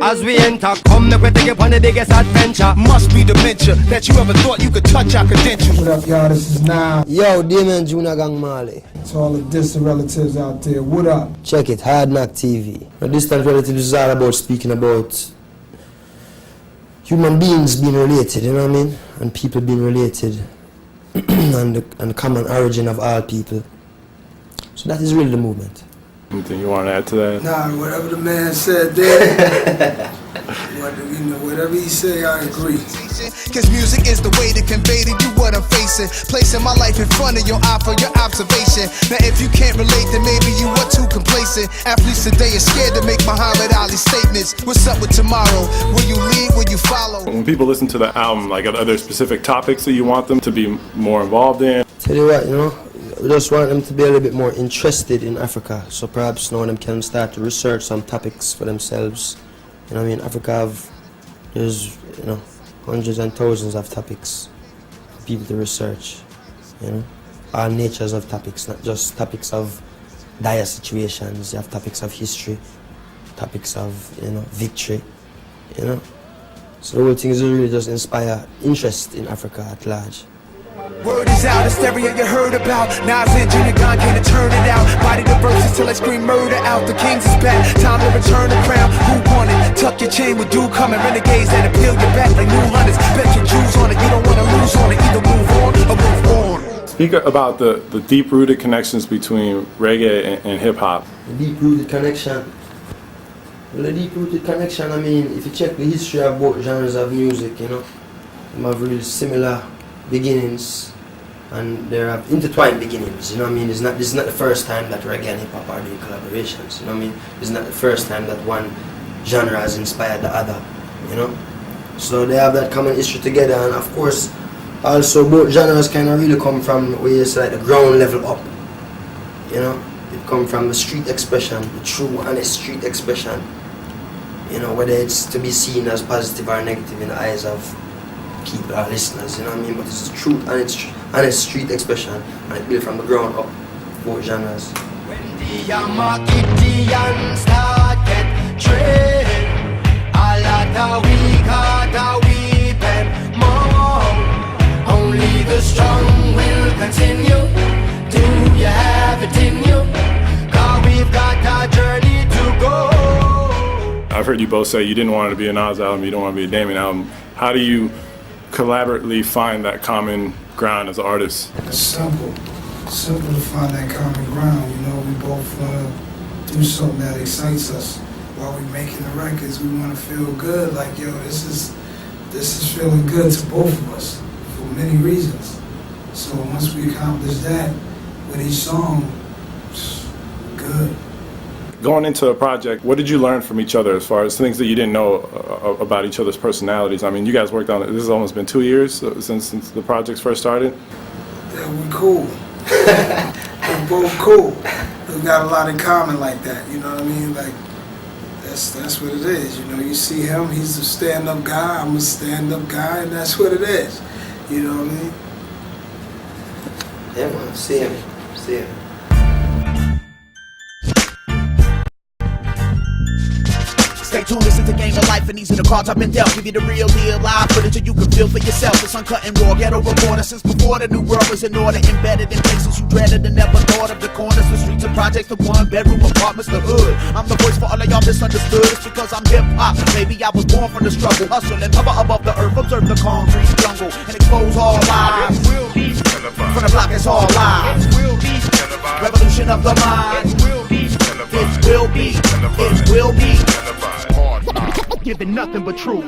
As we enter, come make we take it on the biggest adventure. Must be dementia that you ever thought you could touch our credentials. What up, y'all? This is Now. Yo, Damon Junior Gang Marley. To all the distant relatives out there, what up? Check it, Hard Knock TV. Now, distant relatives is all about speaking about human beings being related, you know what I mean? And people being related, and the common origin of all people. So that is really the movement. Anything you want to add to that? Nah, whatever the man said there, whatever he say, I agree. Cause music is the way to convey to you what I'm facing. Placing my life in front of your eye for your observation. Now if you can't relate, then maybe you are too complacent. Athletes today are scared to make Muhammad Ali statements. What's up with tomorrow? Will you lead? Will you follow? When people listen to the album, like, are there specific topics that you want them to be more involved in? Tell you what, you know, we just want them to be a little bit more interested in Africa. So perhaps now them can start to research some topics for themselves. You know what I mean? Africa there's, you know, hundreds and thousands of topics for people to research, you know. All natures of topics, not just topics of dire situations. You have topics of history, topics of, you know, victory, you know. So the whole thing is really just inspire interest in Africa at large. Word is out, hysteria you heard about. Nas and Junior Gong can't turn it out. Body the verses till I scream murder out. The Kings is back, time to return the crown. Who won it? Tuck your chain with dude coming. Renegades that appeal your back like new hunters. Bet your Jews on it, you don't want to lose on it. Either move on or move on. Speak about the deep-rooted connections between reggae and hip-hop. The deep-rooted connection. Well, the deep-rooted connection, I mean, if you check the history of both genres of music, you know, they have really similar beginnings, and there are intertwined beginnings, you know what I mean? This is not the first time that reggae and hip-hop are doing collaborations, you know what I mean? This is not the first time that one genre has inspired the other, you know? So they have that common history together, and of course, also both genres kind of really come from where it's like the ground level up, you know? It come from the street expression, the true, honest street expression, you know, whether it's to be seen as positive or negative in the eyes of people, our listeners, you know what I mean? But it's the truth and it's honest street expression, and it built from the ground up, both genres. When the market start get trade, a lot of we got a weeping more. Only the strong will continue. Do you have it in you? 'Cause we've got a journey to go. I've heard you both say you didn't want it to be a Nas album, you don't want it to be a Damon album. How do you collaboratively find that common ground as artists? It's simple to find that common ground. You know, we both want to do something that excites us while we're making the records. We want to feel good, like, yo, this is feeling good to both of us for many reasons. So once we accomplish that with each song, good. Going into a project, what did you learn from each other as far as things that you didn't know about each other's personalities? I mean, you guys worked on it. This has almost been 2 years since the projects first started. Yeah, we're cool. We're both cool. We got a lot in common like that, you know what I mean? Like, that's what it is. You know, you see him, he's a stand-up guy, I'm a stand-up guy, and that's what it is. You know what I mean? Yeah, man, see him. Stay tuned, listen to Game of Life, and these are the cards I've been dealt. Give you the real deal, live footage, so you can feel for yourself. It's uncut and raw, ghetto reporter. Since before the new world was in order, embedded in places you dreaded and never thought of. The corners, the streets, the projects, the one-bedroom apartments, the hood. I'm the voice for all of y'all misunderstood. It's because I'm hip-hop. Maybe I was born from the struggle, hustle and hover above the earth. Observe the concrete jungle and expose all lies. From the block, it's all lies. Revolution of the mind. It will be. Giving nothing but truth.